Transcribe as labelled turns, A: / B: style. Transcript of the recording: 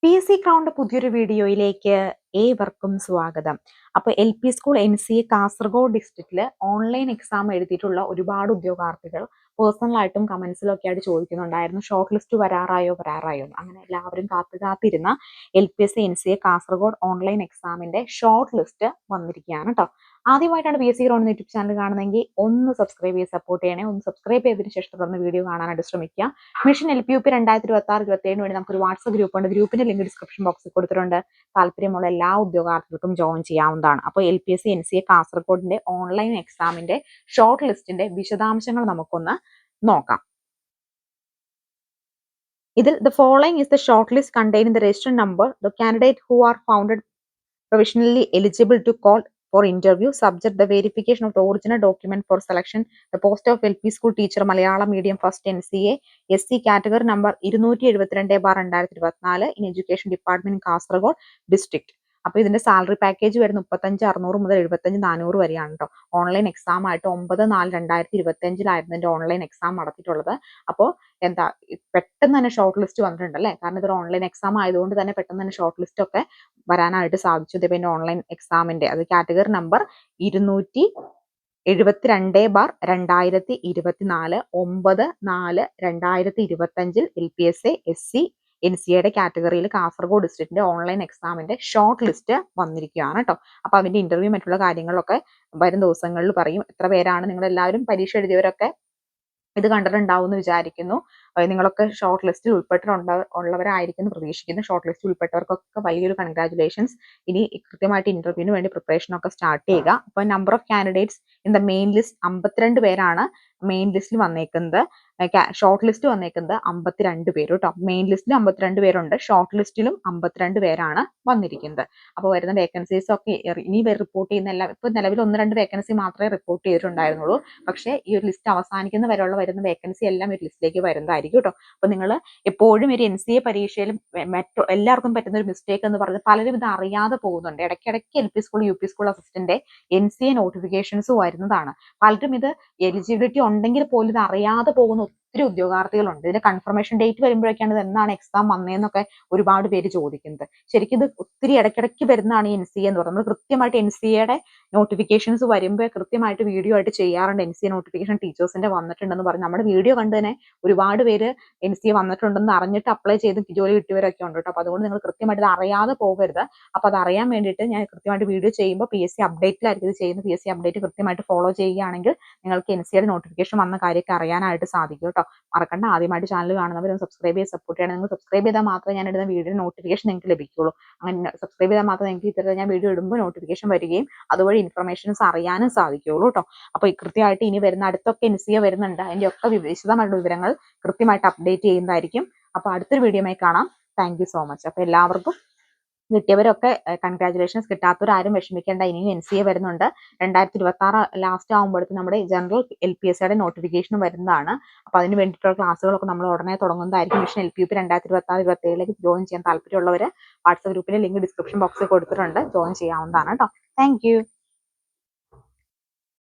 A: PC ക്രൗണിന്റെ പുതിയൊരു വീഡിയോയിലേക്ക് ഏവർക്കും സ്വാഗതം. അപ്പോൾ LP സ്കൂൾ NCA കാസർഗോഡ് ഡിസ്ട്രിക്റ്റിൽ ഓൺലൈൻ എക്സാം എഴുതിയിട്ടുള്ള ഒരുപാട് ഉദ്യോഗാർത്ഥികൾ പേഴ്സണലായിട്ടും കമന്റ്സിലൊക്കെ ആയിട്ട് ചോദിക്കുന്നുണ്ടായിരുന്നു, ഷോർട്ട് ലിസ്റ്റ് വരാറായോ എന്ന്. അങ്ങനെ എല്ലാവരും കാത്തിരുന്ന LPSC NCA കാസർഗോഡ് ഓൺലൈൻ എക്സാമിന്റെ ഷോർട്ട് ലിസ്റ്റ് വന്നിരിക്കുകയാണ് കേട്ടോ. ആദ്യമായിട്ടാണ് PC ക്രൗൺ യൂട്യൂബ് ചാനൽ കാണുന്നതെങ്കിൽ ഒന്ന് സബ്സ്ക്രൈബ് ചെയ്ത് സപ്പോർട്ട് ചെയ്യണേ. ഒന്ന് സബ്സ്ക്രൈബ് ചെയ്തതിനു ശേഷം തുടർന്ന് വീഡിയോ കാണാനായിട്ട് ശ്രമിക്കുക. മിഷൻ LPUP 2026-27 വേണ്ടി നമുക്കൊരു വാട്സ്ആപ്പ് ഗ്രൂപ്പ് ഉണ്ട്. ഗ്രൂപ്പിന്റെ ലിങ്ക് ഡിസ്ക്രിപ്ഷൻ ബോക്സിൽ കൊടുത്തിട്ടുണ്ട്. താല്പര്യമുള്ള എല്ലാ ഉദ്യോഗാർത്ഥികൾക്കും ജോയിൻ ചെയ്യാവുന്നതാണ്. അപ്പോൾ LPSC NCA കാസർഗോഡിന്റെ ഓൺലൈൻ എക്സാമിന്റെ ഷോർട്ട് ലിസ്റ്റിന്റെ വിശദാംശങ്ങൾ നമുക്കൊന്ന് നോക്കാം. ഇതിൽ the following is the short list containing the registered number, the candidate who are found provisionally eligible to call for interview, subject the verification of the original document for selection, the post of LP school teacher Malayalam medium first NCA, SC category number 272/2024 in education department in Kasaragod district. അപ്പോൾ ഇതിന്റെ salary package വരുന്നത് 35,600 മുതൽ 75,400 വരെയാണ് കേട്ടോ. Online exam ആയിട്ട് 9/4/2025 ഇതിന്റെ online exam നടത്തിയിട്ടുള്ളത്. അപ്പോൾ എന്താ പെട്ടെന്ന് തന്നെ ഷോർട്ട് ലിസ്റ്റ് വന്നിട്ടുണ്ട് അല്ലേ? കാരണം ഇതൊരു ഓൺലൈൻ എക്സാം ആയതുകൊണ്ട് തന്നെ പെട്ടെന്ന് തന്നെ ഷോർട്ട് ലിസ്റ്റ് ഒക്കെ വരാനായിട്ട് സാധിച്ചു. ഇതിന്റെ ഓൺലൈൻ എക്സാമിന്റെ അത് കാറ്റഗറി നമ്പർ 272/2024 9/4/2025 LPSA SC NCAയുടെ കാറ്റഗറിയിൽ കാസർഗോഡ് ഡിസ്ട്രിക്റ്റിന്റെ ഓൺലൈൻ എക്സാമിന്റെ ഷോർട്ട് ലിസ്റ്റ് വന്നിരിക്കുകയാണ് കേട്ടോ. അപ്പൊ അതിന്റെ ഇന്റർവ്യൂ മറ്റുള്ള കാര്യങ്ങളൊക്കെ വരും ദിവസങ്ങളിൽ പറയും. എത്ര പേരാണ് നിങ്ങൾ എല്ലാവരും പരീക്ഷ എഴുതിയവരൊക്കെ ഇത് കണ്ടിട്ടുണ്ടാവും എന്ന് വിചാരിക്കുന്നു. നിങ്ങളൊക്കെ ഷോർട്ട് ലിസ്റ്റിൽ ഉള്ളവരായിരിക്കും പ്രതീക്ഷിക്കുന്നു. ഷോർട്ട് ലിസ്റ്റിൽ ഉൾപ്പെട്ടവർക്കൊക്കെ വലിയൊരു കൺഗ്രാറ്റുലേഷൻസ്. ഇനി കൃത്യമായിട്ട് ഇന്റർവ്യൂവിന് വേണ്ടി പ്രിപ്പറേഷൻ ഒക്കെ സ്റ്റാർട്ട് ചെയ്യുക. അപ്പോൾ number of candidates in the main list 52 പേരാണ് മെയിൻ ലിസ്റ്റിൽ വന്നേക്കുന്നത്. ഷോർട്ട് ലിസ്റ്റ് വന്നേക്കുന്നത് 52 പേര് കേട്ടോ. മെയിൻ ലിസ്റ്റിൽ 52 പേരുണ്ട്, ഷോർട്ട് ലിസ്റ്റിലും 52 പേരാണ് വന്നിരിക്കുന്നത്. അപ്പോൾ വരുന്ന വേക്കൻസീസ് ഒക്കെ ഇനി റിപ്പോർട്ട് ചെയ്യുന്ന ഇപ്പൊ നിലവിൽ 1-2 വേക്കൻസി മാത്രമേ റിപ്പോർട്ട് ചെയ്തിട്ടുണ്ടായിരുന്നുള്ളൂ. പക്ഷേ ഈ ഒരു ലിസ്റ്റ് അവസാനിക്കുന്ന വരെയുള്ള വരുന്ന വേക്കൻസി എല്ലാം ഒരു ലിസ്റ്റിലേക്ക് വരുന്നതായിരിക്കും കേട്ടോ. അപ്പൊ നിങ്ങൾ എപ്പോഴും ഒരു NCA പരീക്ഷയിലും എല്ലാവർക്കും പറ്റുന്ന ഒരു മിസ്റ്റേക്ക് എന്ന് പറഞ്ഞാൽ പലരും ഇത് അറിയാതെ പോകുന്നുണ്ട്. ഇടയ്ക്കിടയ്ക്ക് LP school UP school assistant NCA notifications വരുന്നതാണ്. പലരും ഇത് എലിജിബിലിറ്റി ഉണ്ടെങ്കിൽ പോലും ഇത് അറിയാതെ പോകുന്ന ഒത്തിരി ഉദ്യോഗാർത്ഥികളുണ്ട്. ഇതിന്റെ കൺഫർമേഷൻ ഡേറ്റ് വരുമ്പോഴൊക്കെയാണ് ഇത് എന്നാണ് എക്സാം വന്നതെന്നൊക്കെ ഒരുപാട് പേര് ചോദിക്കുന്നത്. ശരിക്കും ഇത് ഒത്തിരി ഇടയ്ക്കിടയ്ക്ക് വരുന്നതാണ് ഈ NCA എന്ന് പറയുന്നത്. കൃത്യമായിട്ട് NCAയുടെ നോട്ടിഫിക്കേഷൻസ് വരുമ്പോൾ കൃത്യമായിട്ട് വീഡിയോ ആയിട്ട് ചെയ്യാറുണ്ട്. NCA നോട്ടിഫിക്കേഷൻ ടീച്ചേഴ്സിന്റെ വന്നിട്ടുണ്ടെന്ന് പറഞ്ഞ് നമ്മുടെ വീഡിയോ കണ്ട് തന്നെ ഒരുപാട് പേര് NCA വന്നിട്ടുണ്ടെന്ന് അറിഞ്ഞിട്ട് അപ്ലൈ ചെയ്ത് ജോലി കിട്ടിയവരൊക്കെ ഉണ്ട് കേട്ടോ. അപ്പൊ അതുകൊണ്ട് നിങ്ങൾ കൃത്യമായിട്ട് ഇത് അറിയാതെ പോകരുത്. അപ്പൊ അത് അറിയാൻ വേണ്ടിയിട്ട് ഞാൻ കൃത്യമായിട്ട് വീഡിയോ ചെയ്യുമ്പോൾ PSC അപ്ഡേറ്റിലായിരിക്കും ഇത് ചെയ്യുന്നത്. PSC അപ്ഡേറ്റ് കൃത്യമായിട്ട് ഫോളോ ചെയ്യുകയാണെങ്കിൽ നിങ്ങൾക്ക് NCAയുടെ നോട്ടിഫിക്കേഷൻ വന്ന കാര്യമൊക്കെ അറിയാനായിട്ട് സാധിക്കും കേട്ടോ. മറക്കണ്ട, ആദ്യമായിട്ട് ചാനൽ കാണുന്നവരും സബ്സ്ക്രൈബ് ചെയ്ത് സപ്പോർട്ട് ചെയ്യണം. നിങ്ങൾ സബ്സ്ക്രൈബ് ചെയ്താൽ മാത്രമേ ഞാൻ ഇടുന്ന വീഡിയോ നോട്ടിഫിക്കേഷൻ നിങ്ങൾക്ക് ലഭിക്കുള്ളൂ. അങ്ങനെ സബ്സ്ക്രൈബ് ചെയ്താൽ മാത്രമേ നിങ്ങൾക്ക് ഇത്തരത്തിൽ ഞാൻ വീഡിയോ ഇടുമ്പോൾ നോട്ടിഫിക്കേഷൻ വരികയും അതുവഴി ഇൻഫർമേഷൻസ് അറിയാനും സാധിക്കുള്ളൂ കേട്ടോ. അപ്പോൾ കൃത്യമായിട്ട് ഇനി വരുന്ന അടുത്തൊക്കെ NCA വരുന്നുണ്ട്. അതിന്റെ ഒക്കെ വിശദമായിട്ടുള്ള വിവരങ്ങൾ കൃത്യമായിട്ട് അപ്ഡേറ്റ് ചെയ്യുന്നതായിരിക്കും. അപ്പോൾ അടുത്തൊരു വീഡിയോയുമായി കാണാം. Thank you so much. അപ്പോൾ എല്ലാവർക്കും കിട്ടിയവരൊക്കെ കൺഗ്രാറ്റുലേഷൻസ്. കിട്ടാത്തവരാരും വിഷമിക്കേണ്ട. ഇനിയും NCA വരുന്നുണ്ട്. 2026 ലാസ്റ്റ് ആകുമ്പോഴത്തേക്ക് നമ്മുടെ ജനറൽ LPSCയുടെ നോട്ടിഫിക്കേഷൻ വരുന്നതാണ്. അപ്പൊ അതിന് വേണ്ടിയിട്ടുള്ള ക്ലാസ്സുകളൊക്കെ നമ്മൾ ഉടനെ തുടങ്ങുന്നതായിരിക്കും. മിഷൻ LPUP 2026-27 ജോയിൻ ചെയ്യാൻ താല്പര്യമുള്ളവർ വാട്സ്ആപ്പ് ഗ്രൂപ്പിലെ ലിങ്ക് ഡിസ്ക്രിപ്ഷൻ ബോക്സിൽ കൊടുത്തിട്ടുണ്ട്. ജോയിൻ ചെയ്യാവുന്നതാണ് കേട്ടോ. Thank you.